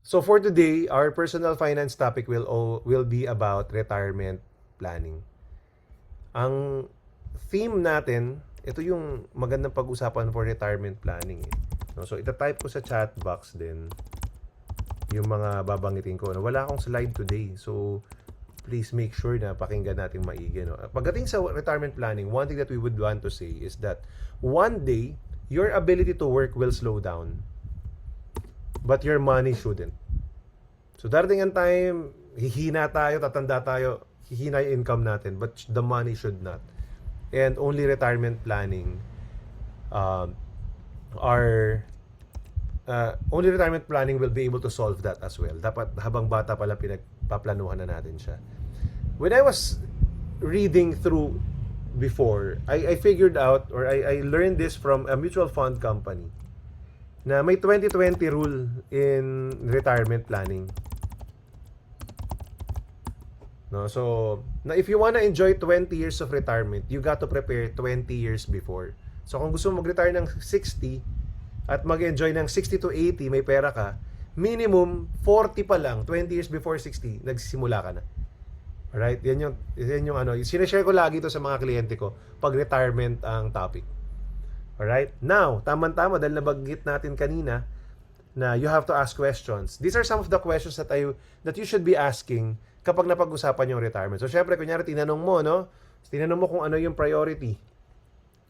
So for today, our personal finance topic will be about retirement planning. Ang theme natin, ito yung magandang pag-usapan for retirement planning. No? So ita-type ko sa chat box din yung mga babanggitin ko. No? Wala akong slide today. So please make sure na pakinggan natin maigi. No? Pagdating sa retirement planning, one thing that we would want to say is that one day, your ability to work will slow down. But your money shouldn't. So darating ang time, hihina tayo, tatanda tayo, hihina yung income natin, but the money should not. And only retirement planning only retirement planning will be able to solve that as well. Dapat habang bata pala pinagpaplanuhan na natin siya. When I was reading through before, I figured out, or I learned this from a mutual fund company, na may 20-20 rule in retirement planning. No, so if you wanna enjoy 20 years of retirement, you got to prepare 20 years before. So kung gusto mo mag-retire ng 60 at mag-enjoy ng 60 to 80, may pera ka, minimum 40 pa lang, 20 years before 60, nagsisimula ka na. Alright? Yan yung ano, sinashare ko lagi to sa mga kliyente ko pag retirement ang topic. Alright? Now, tama-tama dahil nabanggit natin kanina na you have to ask questions. These are some of the questions that you should be asking kapag napag-usapan yung retirement. So, syempre, kunyari, tinanong mo, no? Tinanong mo kung ano yung priority.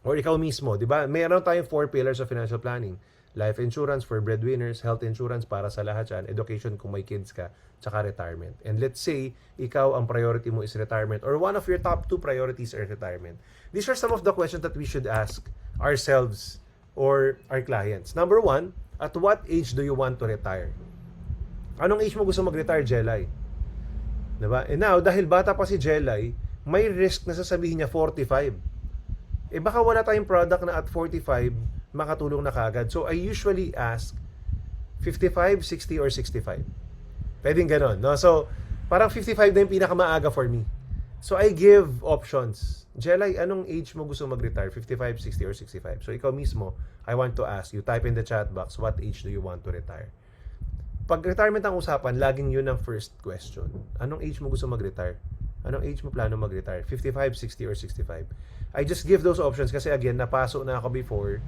Or ikaw mismo, di ba? Meron tayong 4 pillars of financial planning. Life insurance for breadwinners, health insurance para sa lahat yan, education kung may kids ka, tsaka retirement. And let's say, ikaw ang priority mo is retirement, or one of your top 2 priorities are retirement. These are some of the questions that we should ask ourselves or our clients. Number 1, at what age do you want to retire? Anong age mo gusto mag-retire, Jelay? Diba? And now, dahil bata pa si Jelay, may risk na sasabihin niya 45. Eh baka wala tayong product na at 45 makatulong na kagad. So I usually ask 55, 60, or 65. Pwedeng ganon, no? So parang 55 na yung pinakamaaga for me. So I give options. Jelay, anong age mo gusto mag-retire? 55, 60, or 65? So ikaw mismo, I want to ask you, type in the chat box, what age do you want to retire? Pag retirement ang usapan, laging yun ang first question. Anong age mo gusto mag-retire? Anong age mo plano mag-retire? 55, 60, or 65? I just give those options kasi again, napasok na ako before.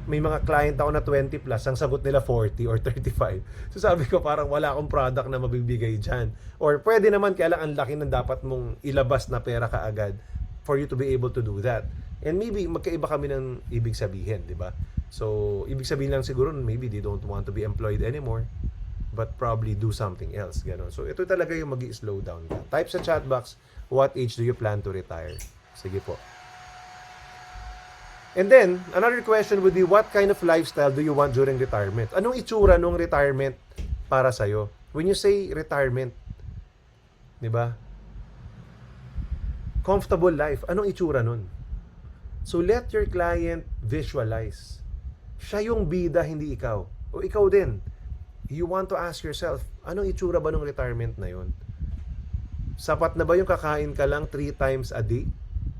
May mga client ako na 20 plus, ang sagot nila 40 or 35. So sabi ko, parang wala akong product na mabibigay dyan. Or pwede naman, kaya lang ang laki ng dapat mong ilabas na pera kaagad for you to be able to do that. And maybe magkaiba kami ng ibig sabihin, di ba? So, ibig sabihin lang siguro, maybe they don't want to be employed anymore, but probably do something else. Ganon. So, ito talaga yung mag-i-slow down ka. Type sa chat box, what age do you plan to retire? Sige po. And then, another question would be, what kind of lifestyle do you want during retirement? Anong itsura nung retirement para sa'yo? When you say retirement, di ba? Comfortable life. Anong itsura nun? So, let your client visualize. Siya yung bida, hindi ikaw. O ikaw din. You want to ask yourself, anong itsura ba ng retirement na yun? Sapat na ba yung kakain ka lang 3 times a day?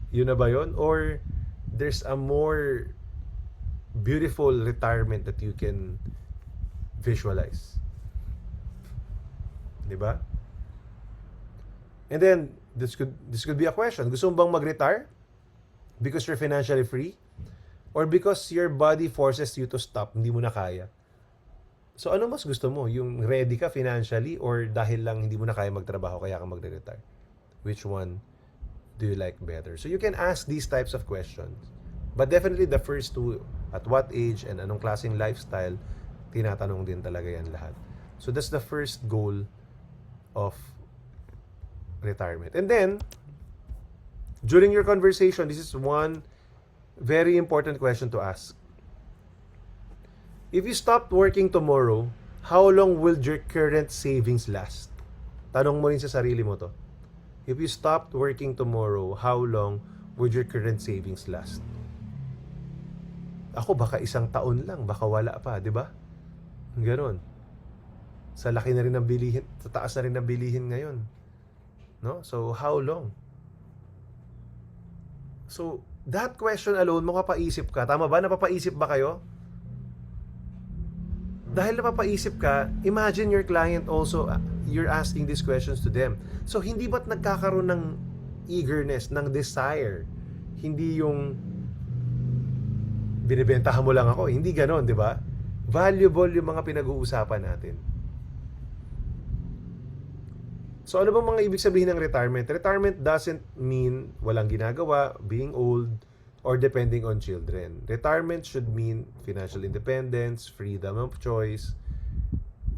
Yun na ba yun? Or there's a more beautiful retirement that you can visualize? Diba? And then, this could be a question. Gusto mo bang mag-retire? Because you're financially free? Or because your body forces you to stop, hindi mo na kaya? So ano mas gusto mo? Yung ready ka financially or dahil lang hindi mo na kaya magtrabaho kaya ka magre-retire? Which one do you like better? So you can ask these types of questions. But definitely the first 2, at what age and anong klaseng lifestyle, tinatanong din talaga yan lahat. So that's the first goal of retirement. And then, during your conversation, this is one very important question to ask. If you stopped working tomorrow, how long will your current savings last? Tanong mo rin sa sarili mo to. If you stopped working tomorrow, how long would your current savings last? Ako, baka 1 taon lang, baka wala pa, di ba? Ganon. Sa laki na rin ng bilihin, sa taas na rin ng bilihin ngayon. No? So, how long? So, that question alone, makapaisip ka. Tama ba? Napapaisip ba kayo? Dahil napapaisip ka, imagine your client also, you're asking these questions to them. So, hindi ba't nagkakaroon ng eagerness, ng desire? Hindi yung binibentahan mo lang ako. Hindi ganon, di ba? Valuable yung mga pinag-uusapan natin. So, ano bang mga ibig sabihin ng retirement? Retirement doesn't mean walang ginagawa, being old, or depending on children. Retirement should mean financial independence, freedom of choice.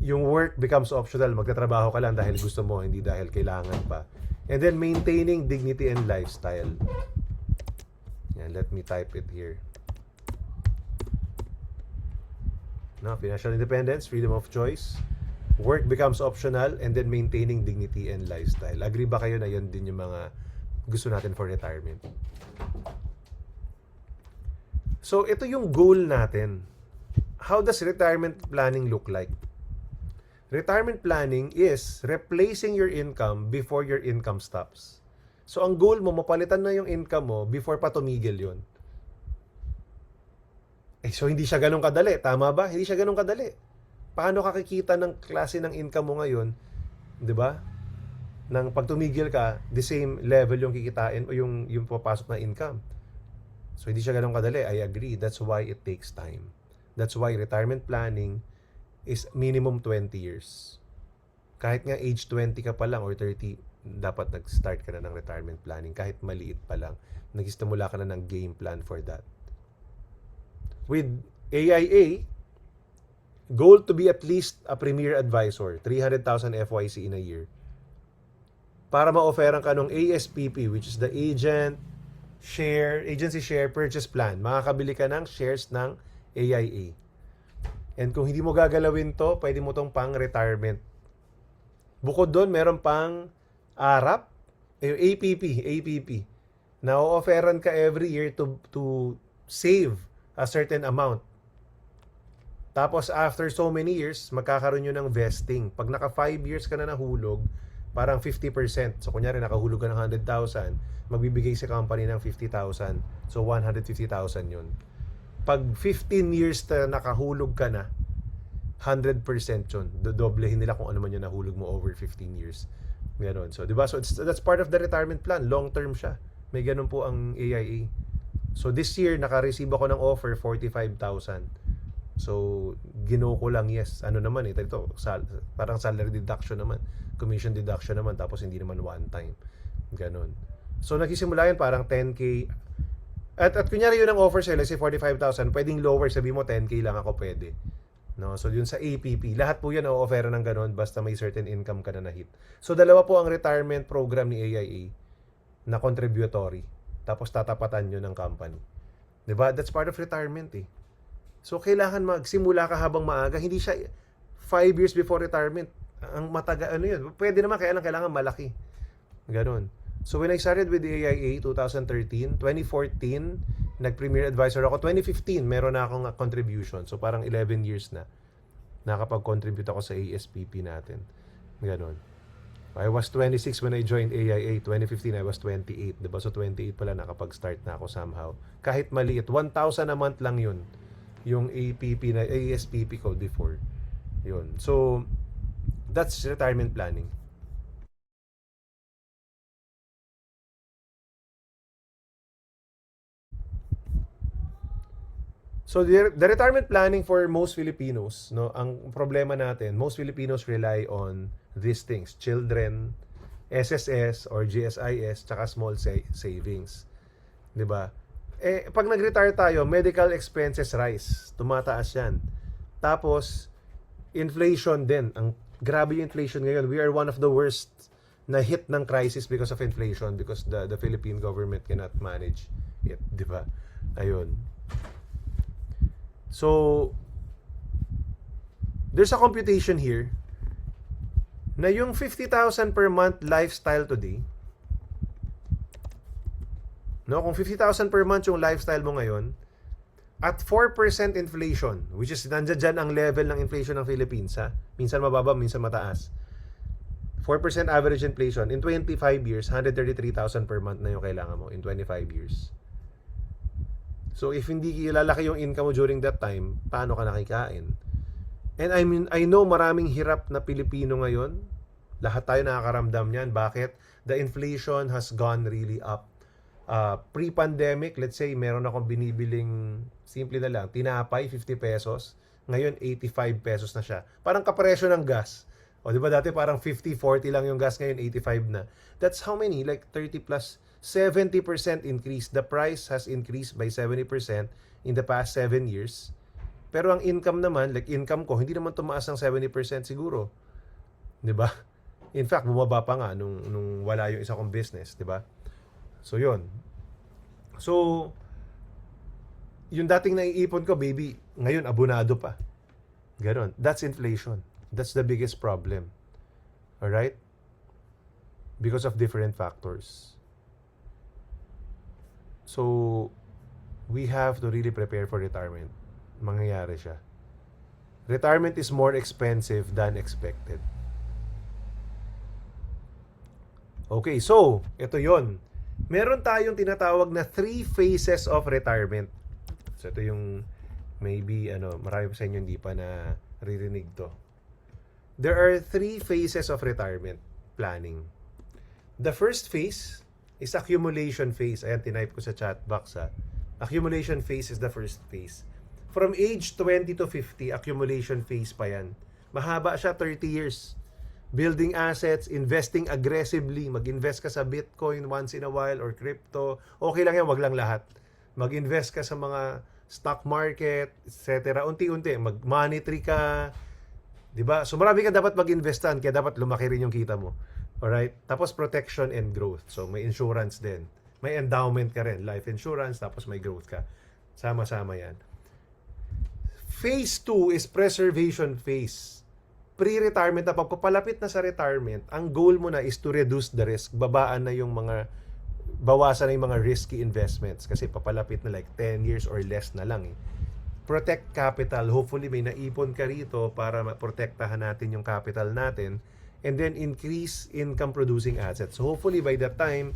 Yung work becomes optional. Magtatrabaho ka lang dahil gusto mo, hindi dahil kailangan pa. And then maintaining dignity and lifestyle. Yan, let me type it here. No, financial independence, freedom of choice, work becomes optional, and then maintaining dignity and lifestyle. Agree ba kayo na yun din yung mga gusto natin for retirement? So, ito yung goal natin. How does retirement planning look like? Retirement planning is replacing your income before your income stops. So, ang goal mo, mapalitan na yung income mo before pa tumigil yun. So, hindi siya ganun kadali. Tama ba? Hindi siya ganun kadali. Paano ka kikita ng klase ng income mo ngayon? 'Di ba? Nang pag tumigil ka, the same level yung kikitain o yung papasok na income. So, hindi siya ganun kadali. I agree. That's why it takes time. That's why retirement planning is minimum 20 years. Kahit nga age 20 ka pa lang or 30, dapat nag-start ka na ng retirement planning. Kahit maliit pa lang. Nag-istimula ka na ng game plan for that. With AIA, goal to be at least a premier advisor, 300,000 FYC in a year. Para ma-offeran ka ng ASPP, which is the agency share purchase plan. Makakabili ka ng shares ng AIA. And kung hindi mo gagalawin to, pwede mo tong pang-retirement. Bukod doon, meron pang ARAP, APP, na o-offeran ka every year to save a certain amount. Tapos after so many years, magkakaroon yun ng vesting. Pag naka 5 years ka na nahulog, parang 50%. So kunyari nakahulog ka ng 100,000, magbibigay sa company ng 50,000. So 150,000 yun. Pag 15 years na nakahulog ka na, 100% yun. Doblehin nila kung ano man yung nahulog mo over 15 years. Ganon. So, di ba? So that's part of the retirement plan. Long term siya. May ganun po ang AIA. So this year, naka-receive ako ng offer, 45,000. So, gino ko lang, yes. Ano naman ito, parang salary deduction naman. Commission deduction naman, tapos hindi naman one time. Ganon. So, nagsisimula yan parang 10K. At kunyari yun ang offer sa'yo, let's say 45,000, pwedeng lower, sabi mo 10K lang ako pwede. No? So, yun sa APP, lahat po yan o-offer ng ganon, basta may certain income ka na hit. So, dalawa po ang retirement program ni AIA na contributory. Tapos tatapatan nyo ng company. Diba? That's part of retirement eh. So, kailangan magsimula ka habang maaga. Hindi siya 5 years before retirement. Ang mataga, ano yun? Pwede naman, kailangan malaki. Ganon. So, when I started with the AIA, 2013, 2014, nag-premier advisor ako. 2015, meron na akong contribution. So, parang 11 years na nakapag-contribute ako sa ASPP natin. Ganon. I was 26 when I joined AIA. 2015, I was 28. Diba? So, 28 pala nakapag-start na ako somehow. Kahit maliit. 1,000 a month lang yun. Yung APP na, ASPP called before. Yun. So, that's retirement planning. So, the retirement planning for most Filipinos, no, ang problema natin, most Filipinos rely on these things. Children, SSS or GSIS, tsaka small savings. 'Di ba? Pag nag-retire tayo, medical expenses rise. Tumataas 'yan. Tapos inflation din. Ang grabe yung inflation ngayon. We are one of the worst na hit ng crisis because of inflation, because the Philippine government cannot manage it, 'di ba? Ayun. So there's a computation here na yung 50,000 per month lifestyle today, no, kung 50,000 per month yung lifestyle mo ngayon, at 4% inflation, which is nandiyan ang level ng inflation ng Philippines, ha? Minsan mababa, minsan mataas. 4% average inflation. In 25 years, 133,000 per month na yung kailangan mo in 25 years. So, if hindi lalaki yung income mo during that time, paano ka nakikain? And I mean, I know maraming hirap na Pilipino ngayon. Lahat tayo nakakaramdam niyan. Bakit? The inflation has gone really up. Pre-pandemic, let's say, meron akong binibiling, simple na lang, tinapay, 50 pesos. Ngayon, 85 pesos na siya. Parang kapresyo ng gas. O, di ba dati parang 50, 40 lang yung gas, ngayon 85 na. That's how many? Like 30 plus 70% increase. The price has increased by 70% in the past 7 years. Pero ang income naman, like income ko, hindi naman tumaas ng 70% siguro. Di ba? In fact, bumaba pa nga nung wala yung isa kong business, di ba? So, yun. So, yung dating naiipon ko, baby, ngayon abonado pa. Ganon. That's inflation. That's the biggest problem. Alright? Because of different factors. So, we have to really prepare for retirement. Mangyayari siya. Retirement is more expensive than expected. Okay, so, ito yon. Meron tayong tinatawag na 3 phases of retirement. So, ito yung maybe, marami sa inyo hindi pa na ririnig to. There are 3 phases of retirement planning. The first phase is accumulation phase. Ayan, tinype ko sa chat box ha. Accumulation phase is the first phase. From age 20 to 50, accumulation phase pa yan. Mahaba siya, 30 years. Building assets, investing aggressively. Mag-invest ka sa Bitcoin once in a while or crypto. Okay lang yan, wag lang lahat. Mag-invest ka sa mga stock market, etc. Unti-unti, mag-monetary ka. Diba? So marami ka dapat mag-investan, kaya dapat lumaki rin yung kita mo. Alright? Tapos protection and growth. So may insurance din. May endowment ka rin. Life insurance, tapos may growth ka. Sama-sama yan. Phase 2 is preservation phase. Pre-retirement na pagpapalapit na sa retirement, ang goal mo na is to reduce the risk. Bawasan na yung mga risky investments kasi papalapit na like 10 years or less na lang eh. Protect capital. Hopefully may naipon ka rito para protektahan natin yung capital natin and then increase income producing assets. So hopefully by that time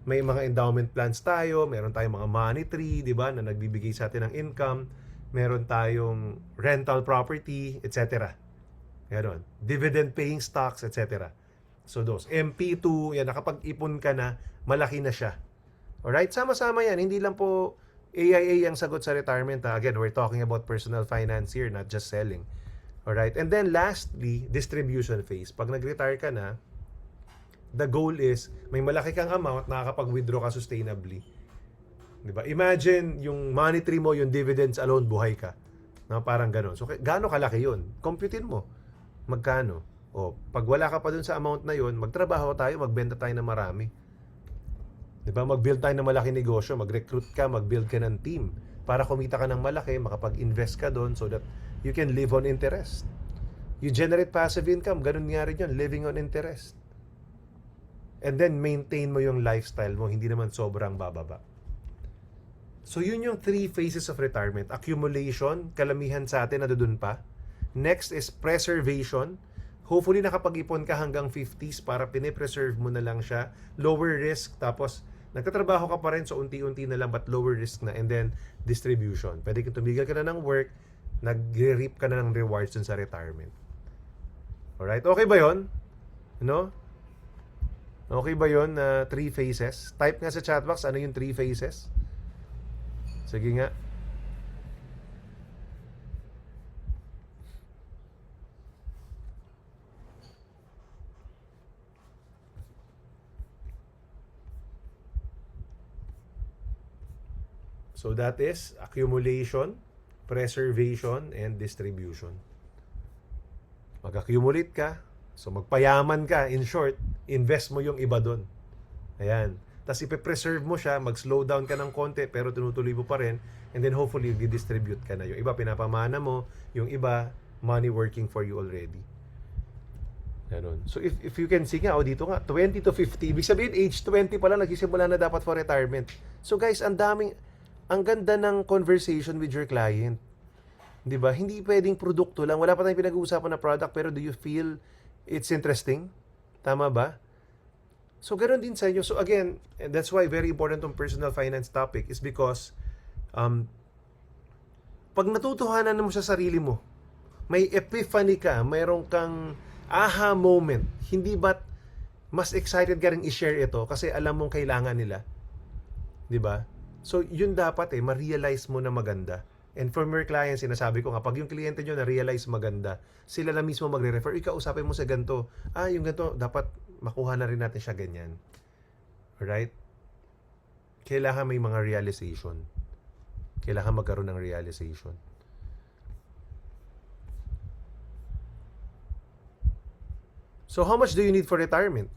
may mga endowment plans tayo, meron tayong mga monetary, di ba, na nagbibigay sa atin ng income, meron tayong rental property, etc. Ganon. Dividend paying stocks, etc. So those. MP2, yan, nakapag-ipon ka na, malaki na siya. Alright? Sama-sama yan. Hindi lang po AIA ang sagot sa retirement. Again, we're talking about personal finance here, not just selling. Alright? And then lastly, distribution phase. Pag nag-retire ka na, the goal is, may malaki kang amount, nakakapag-withdraw ka sustainably. Diba? Imagine, yung monetary mo, yung dividends alone, buhay ka. No, parang ganon. So, gaano kalaki yun? Computein mo. Magkano? O, pag wala ka pa dun sa amount na yun, magtrabaho tayo, magbenta tayo ng marami. Diba? Mag-build tayo ng malaki negosyo, mag-recruit ka, mag-build ka ng team para kumita ka ng malaki, makapag-invest ka doon so that you can live on interest. You generate passive income, ganun nga rin yun, living on interest. And then, maintain mo yung lifestyle mo, hindi naman sobrang bababa. So, yun yung 3 phases of retirement. Accumulation, kalamihan sa atin, nadudun pa. Next is preservation. Hopefully nakapag-ipon ka hanggang 50s para pinipreserve mo na lang siya. Lower risk, tapos nagtatrabaho ka pa rin, so unti-unti na lang but lower risk na. And then distribution. Pwede kang tumigil ka na ng work, nag-reap ka na ng rewards dun sa retirement. Alright? Okay ba yon? No? Okay ba yon na 3 phases? Type nga sa chat box, ano yung 3 phases? Sige nga. So that is accumulation, preservation, and distribution. Mag-accumulate ka, so magpayaman ka, in short, invest mo yung iba doon. Ayan. Tapos ipe-preserve mo siya, mag-slow down ka ng konti, pero tinutuloy mo pa rin, and then hopefully di-distribute ka na. Yung iba pinapamana mo, yung iba money working for you already. Ganun. So if you can see nga, dito nga, 20 to 50, ibig sabihin age 20 pa lang, nagsisimula na dapat for retirement. So guys, ang ganda ng conversation with your client. 'Di ba? Hindi pwedeng produkto lang. Wala pa tayong pinag-uusapan na product, pero do you feel it's interesting? Tama ba? So, ganoon din sa inyo. So, again, and that's why very important tong personal finance topic is because pag natutuhanan mo sa sarili mo, may epiphany ka, mayroon kang aha moment, hindi ba't mas excited ka rin i-share ito kasi alam mong kailangan nila? 'Di ba? So, yun dapat ma-realize mo na maganda. And from your clients, sinasabi ko nga, pag yung kliyente nyo na-realize maganda, sila na mismo magre-refer, ikaw usapin mo sa ganito. Yung ganito, dapat makuha na rin natin siya ganyan. Alright? Kailangan may mga realization. Kailangan magkaroon ng realization. So, how much do you need for retirement?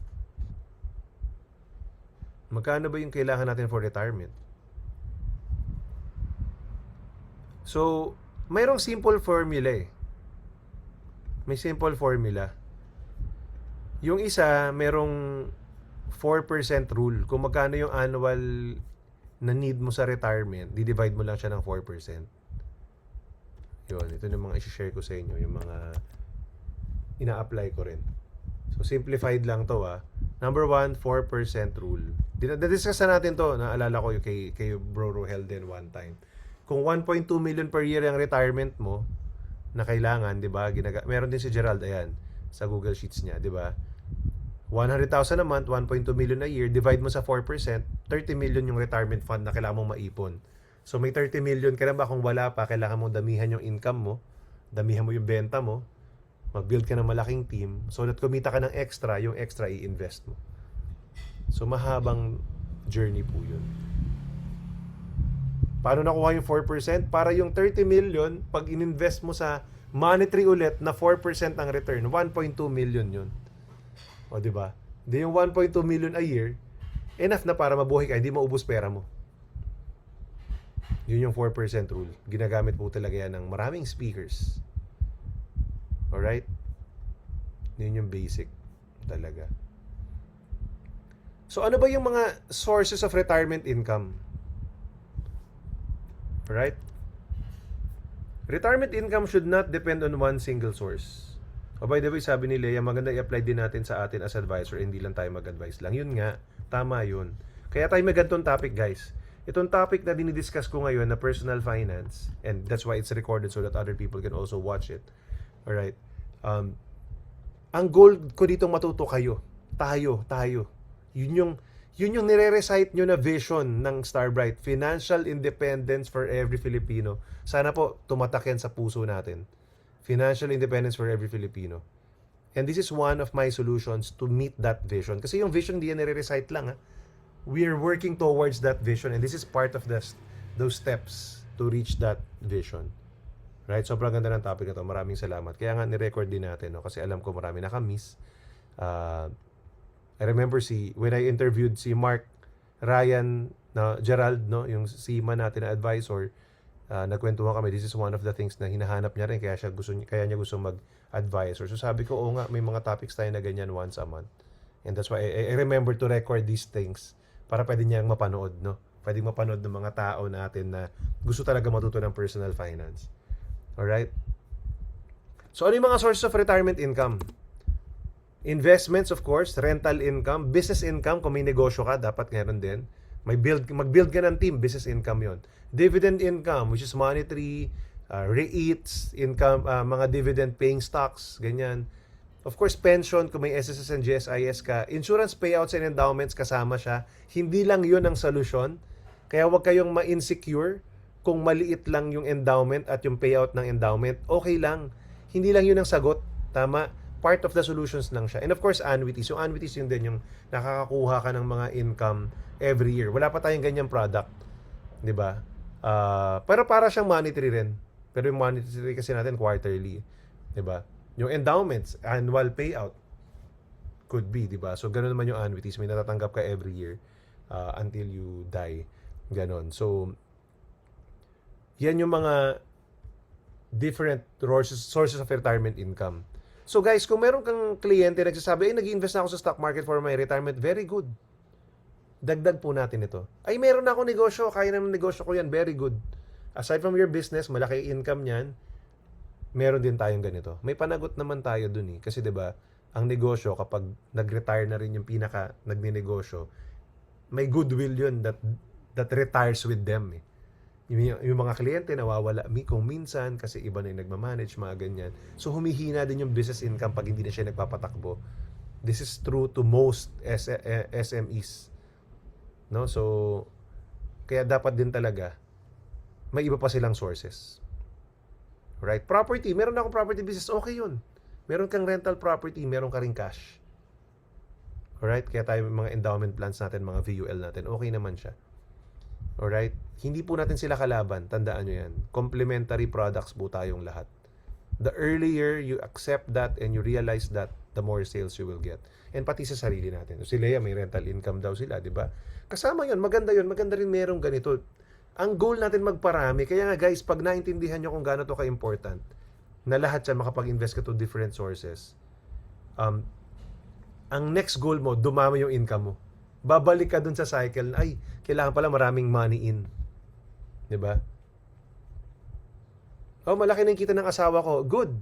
Magkano ba yung kailangan natin for retirement? So, mayroong simple formula eh. May simple formula. Yung isa, merong 4% rule. Kung magkano yung annual na need mo sa retirement, di-divide mo lang siya ng 4%. Yun, ito yung mga isi-share ko sa inyo, yung mga ina-apply ko rin. So, simplified lang to Number 1, 4% rule. Na-discuss na natin to. Naalala ko yung kay Bro Rohel din one time. Kung 1.2 million per year ang retirement mo na kailangan, 'di ba? Meron din si Gerald ayan sa Google Sheets niya, 'di ba? 100,000 a month, 1.2 million a year, divide mo sa 4%, 30 million yung retirement fund na kailangan mong maipon. So may 30 million ka na ba kung wala pa, kailangan mong damihan yung income mo, damihan mo yung benta mo, mag-build ka ng malaking team so that kumita ka ng extra, yung extra i-invest mo. So mahabang journey po 'yun. Paano nakuha yung 4%? Para yung 30 million, pag ininvest mo sa monetary ulit na 4% ang return, 1.2 million yun. O, di ba? Di yung 1.2 million a year, enough na para mabuhay ka, hindi maubos pera mo. Yun yung 4% rule. Ginagamit po talaga yan ng maraming speakers. Alright? Yun yung basic talaga. So, ano ba yung mga sources of retirement income? Right? Retirement income should not depend on one single source. By the way, sabi ni Leia, maganda i-apply din natin sa atin as advisor, hindi lang tayo mag-advise lang. Yun nga, tama yun. Kaya tayo may ganitong topic, guys. Itong topic na dinidiscuss ko ngayon na personal finance, and that's why it's recorded so that other people can also watch it. Alright? Ang goal ko dito matuto kayo. Tayo. Yun yung nire-recite nyo na vision ng Starbright. Financial independence for every Filipino. Sana po tumatak yan sa puso natin. Financial independence for every Filipino. And this is one of my solutions to meet that vision. Kasi yung vision hindi yan nire-recite lang. We're working towards that vision and this is part of those steps to reach that vision. Right? Sobrang ganda ng topic na to. Maraming salamat. Kaya nga ni-record din natin. Kasi alam ko marami nakamiss. I remember when I interviewed si Mark Ryan Gerald, yung seaman natin na advisor, nagkwentuhan kami. This is one of the things na hinahanap niya rin kaya niya gusto mag-advisor. So sabi ko, nga, may mga topics tayo na ganyan once a month. And that's why I remember to record these things para pwede niyang mapanood, Pwede mapanood ng mga tao natin na gusto talaga matuto ng personal finance. Alright? So ano yung mga sources of retirement income? Investments, of course, rental income, business income, kung may negosyo ka, dapat meron din. Mag-build ka ng team, business income yon. Dividend income, which is monetary, REITs, income, mga dividend-paying stocks, ganyan. Of course, pension, kung may SSS and GSIS ka. Insurance payouts and endowments, kasama siya. Hindi lang yun ang solusyon. Kaya huwag kayong ma-insecure kung maliit lang yung endowment at yung payout ng endowment. Okay lang. Hindi lang yun ang sagot. Tama? Part of the solutions lang siya. And of course, annuities. Yung annuities yun din yung nakakakuha ka ng mga income every year. Wala pa tayong ganyang product. 'Di ba? Pero para siyang monetary rin. Pero yung monetary kasi natin quarterly. 'Di ba? Yung endowments, annual payout. Could be, 'di ba? So, ganoon naman yung annuities. May natatanggap ka every year until you die. Ganon. So, yan yung mga different sources of retirement income. So guys, kung meron kang kliyente nagsasabi, nag-invest na ako sa stock market for my retirement, very good. Dagdag po natin ito. Ay, meron na ako negosyo, kaya naman negosyo ko yan, very good. Aside from your business, malaki income niyan, meron din tayong ganito. May panagot naman tayo dun Kasi 'di ba, ang negosyo kapag nag-retire na rin yung pinaka nagninegosyo, may goodwill yun that retires with them Yung mga kliyente nawawala kung minsan kasi iba na yung nagmamanage, mga ganyan. So humihina din yung business income pag hindi na siya nagpapatakbo. This is true to most SMEs. No? So, kaya dapat din talaga may iba pa silang sources. Right? Property, meron akong property business, okay yun. Meron kang rental property, meron ka ring cash. Alright? Kaya tayo mga endowment plans natin, mga VUL natin, okay naman siya. Alright? Hindi po natin sila kalaban, tandaan nyo yan. Complementary products po tayong lahat. The earlier you accept that and you realize that, the more sales you will get. And pati sa sarili natin. So, si Lea, may rental income daw sila, di ba? Kasama yun, maganda rin merong ganito. Ang goal natin magparami. Kaya nga guys, pag naintindihan nyo kung gaano to ka-important, na lahat yan makapag-invest ka to different sources, ang next goal mo, dumami yung income mo. Babalik ka dun sa cycle na, ay, kailangan pala maraming money in. Di ba? Oh, malaki na yung kita ng asawa ko. Good.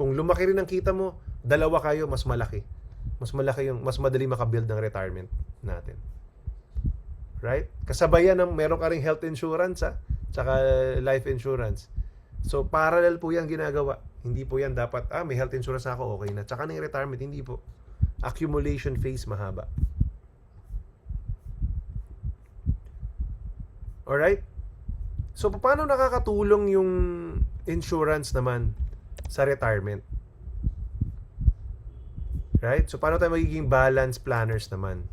Kung lumaki rin ang kita mo, dalawa kayo, mas malaki. Mas madali makabuild ng retirement natin. Right? Kasabayan ng meron ka ring health insurance, tsaka life insurance. So, parallel po yan ginagawa. Hindi po yan dapat, may health insurance ako, okay na. Tsaka ng retirement, hindi po. Accumulation phase mahaba. Alright? So, paano nakakatulong yung insurance naman sa retirement? Right? So, paano tayo magiging balance planners naman?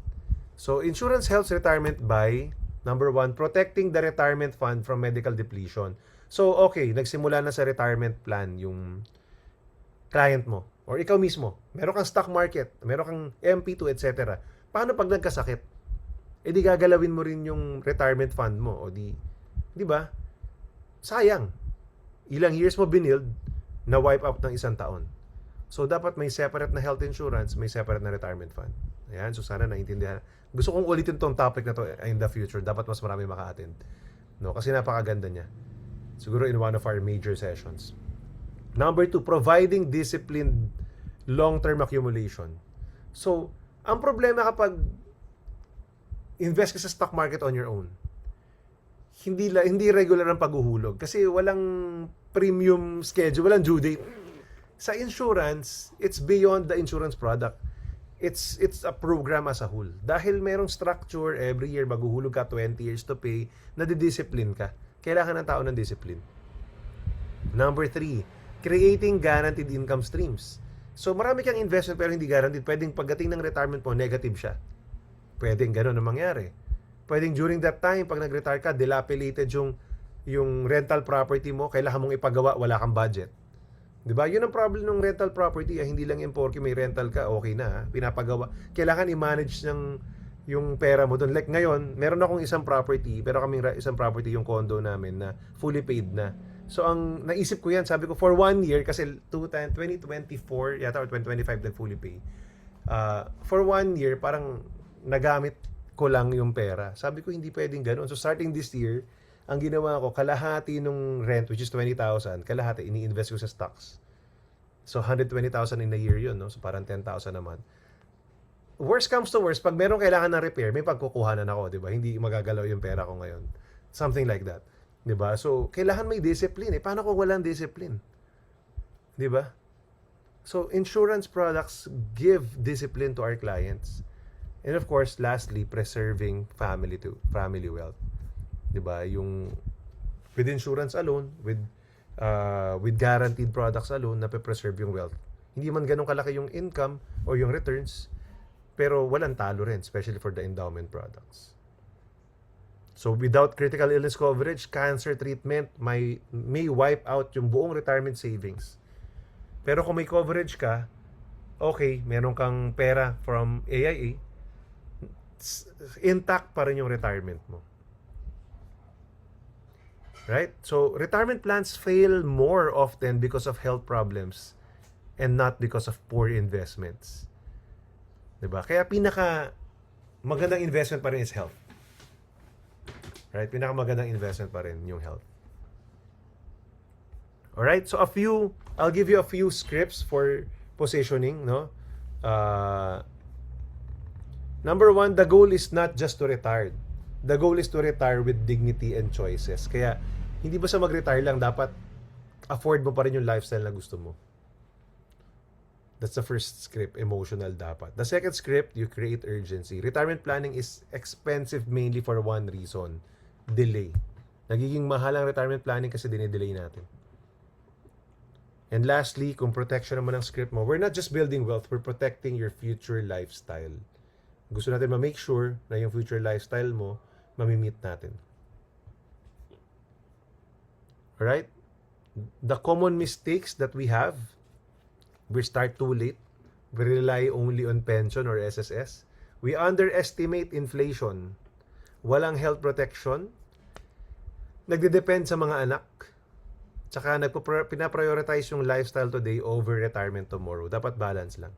So, insurance helps retirement by, number 1, protecting the retirement fund from medical depletion. So, okay, nagsimula na sa retirement plan yung client mo or ikaw mismo. Meron kang stock market, meron kang MP2, etc. Paano pag nagkasakit? Eh di gagalawin mo rin yung retirement fund mo o di ba? Sayang. Ilang years mo binild na wipe out ng 1 taon. So, dapat may separate na health insurance, may separate na retirement fund. Ayan, so sana naintindihan. Gusto kong ulitin tong topic na to in the future. Dapat mas marami maka-attend. No, kasi napakaganda niya. Siguro in one of our major sessions. Number 2, providing disciplined long-term accumulation. So, ang problema kapag invest ka sa stock market on your own, hindi regular ang paghuhulog kasi walang premium schedule, walang due date. Sa insurance, it's beyond the insurance product. It's a program as a whole. Dahil merong structure, every year maghuhulog ka 20 years to pay, nadidiscipline ka. Kailangan ng tao ng discipline. Number 3, creating guaranteed income streams. So marami kang investment pero hindi guaranteed. Pwedeng pagdating ng retirement mo, negative siya. Pwedeng gano'n ang mangyari. Pwedeng during that time, pag nag-retire ka, dilapidated yung rental property mo, kailangan mong ipagawa, wala kang budget. Diba? Yun ang problem ng rental property. Hindi lang yung porky may rental ka, okay na. Pinapagawa. Kailangan i-manage yung pera mo doon. Like ngayon, meron akong isang property, pero kaming isang property yung condo namin na fully paid na. So, ang naisip ko yan, sabi ko, for 1 year, kasi 2024, yata or 2025 nag-fully pay. For 1 year, parang nagamit ko lang yung pera. Sabi ko, hindi pwedeng gano'n. So, starting this year, ang ginawa ko, kalahati nung rent, which is 20,000, kalahati, ini-invest ko sa stocks. So, 120,000 in a year yun, no? So, parang 10,000 naman. Worst comes to worst, pag meron kailangan ng repair, may pagkukuhanan ako, di ba? Hindi magagalaw yung pera ko ngayon. Something like that. Di ba? So, kailangan may discipline. Paano kung walang discipline? Di ba? So, insurance products give discipline to our clients. And of course, lastly, preserving family wealth. 'Di ba? Yung with insurance alone, with guaranteed products alone, na preserve yung wealth. Hindi man ganun kalaki yung income or yung returns, pero walang talo rin, especially for the endowment products. So without critical illness coverage, cancer treatment may wipe out yung buong retirement savings. Pero kung may coverage ka, okay, meron kang pera from AIA, intact pa rin yung retirement mo. Right? So, retirement plans fail more often because of health problems and not because of poor investments. Diba? Kaya pinaka magandang investment pa rin is health. Right? Pinaka magandang investment pa rin yung health. Alright? So, I'll give you a few scripts for positioning, no? Number 1, the goal is not just to retire. The goal is to retire with dignity and choices. Kaya, hindi ba sa mag-retire lang, dapat afford mo pa rin yung lifestyle na gusto mo. That's the first script, emotional dapat. The second script, you create urgency. Retirement planning is expensive mainly for one reason, delay. Nagiging mahal ang retirement planning kasi dinidelay natin. And lastly, kung protection naman ang script mo, we're not just building wealth, we're protecting your future lifestyle. Gusto natin ma-make sure na yung future lifestyle mo, mamimit natin. Alright? The common mistakes that we have, we start too late. We rely only on pension or SSS. We underestimate inflation. Walang health protection. Nagde-depend sa mga anak. Tsaka pinaprioritize yung lifestyle today over retirement tomorrow. Dapat balance lang.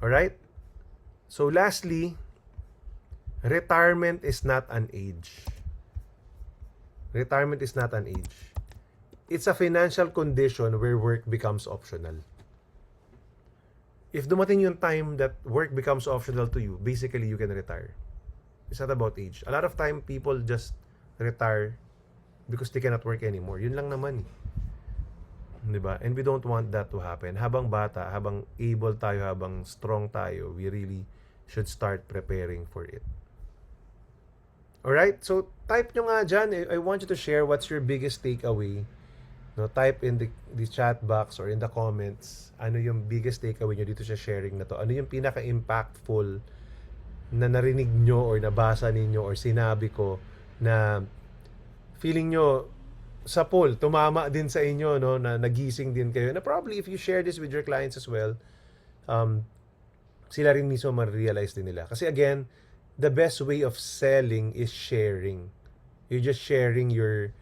Alright? So lastly, retirement is not an age. Retirement is not an age. It's a financial condition where work becomes optional. If dumating yung time that work becomes optional to you, basically you can retire. It's not about age. A lot of time people just retire because they cannot work anymore. Yun lang naman eh. Diba? And we don't want that to happen. Habang bata, habang able tayo, habang strong tayo, we really should start preparing for it. Alright? So, type nyo nga dyan. I want you to share what's your biggest takeaway. No, type in the chat box or in the comments ano yung biggest takeaway nyo dito sa sharing na to. Ano yung pinaka-impactful na narinig nyo or nabasa ninyo or sinabi ko na feeling nyo sa poll, tumama din sa inyo, no, na nagising din kayo. Na probably if you share this with your clients as well, sila rin mismo ma-realize din nila. Kasi again, the best way of selling is sharing. You're just sharing your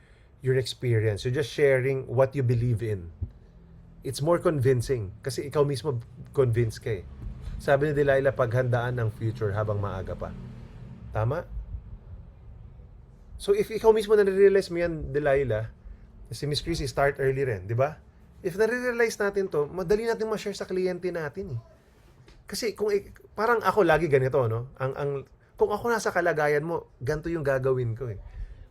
experience. You're just sharing what you believe in. It's more convincing. Kasi ikaw mismo convinced ka eh. Sabi ni Delilah, paghandaan ang future habang maaga pa. Tama? So if ikaw mismo nare-realize mo yan, Delilah, si Miss Chrissy, start early rin, di ba? If nare-realize natin to, madali natin ma-share sa kliyente natin eh. Kasi kung parang ako lagi ganito, no? Kung ako nasa kalagayan mo, ganito yung gagawin ko eh.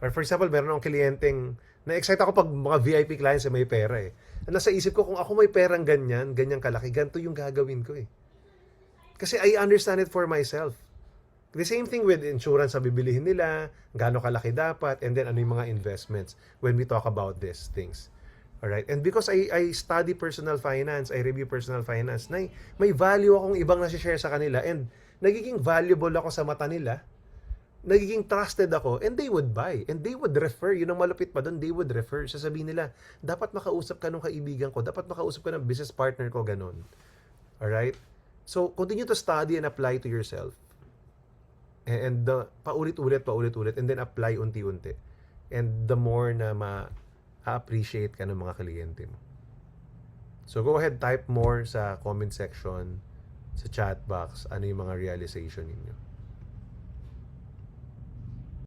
Or for example, meron akong kliyenteng na-excite ako pag mga VIP clients may pera eh. Nasa isip ko, kung ako may perang ganyan kalaki, ganito yung gagawin ko eh. Kasi I understand it for myself. The same thing with insurance na bibilihin nila, gaano kalaki dapat, and then ano yung mga investments when we talk about these things. Alright? And because I study personal finance, I review personal finance, may value akong ibang nasi-share sa kanila and nagiging valuable ako sa mata nila, nagiging trusted ako, and they would buy, and they would refer. Yun ang malupit pa doon, they would refer. Sasabihin nila, dapat makausap ka nung kaibigan ko, dapat makausap ka ng business partner ko, ganun. Alright? So, continue to study and apply to yourself. And paulit-ulit, and then apply unti-unti. And the more na ma-appreciate ka ng mga kliyente mo. So go ahead, type more sa comment section, sa chat box, ano yung mga realization ninyo.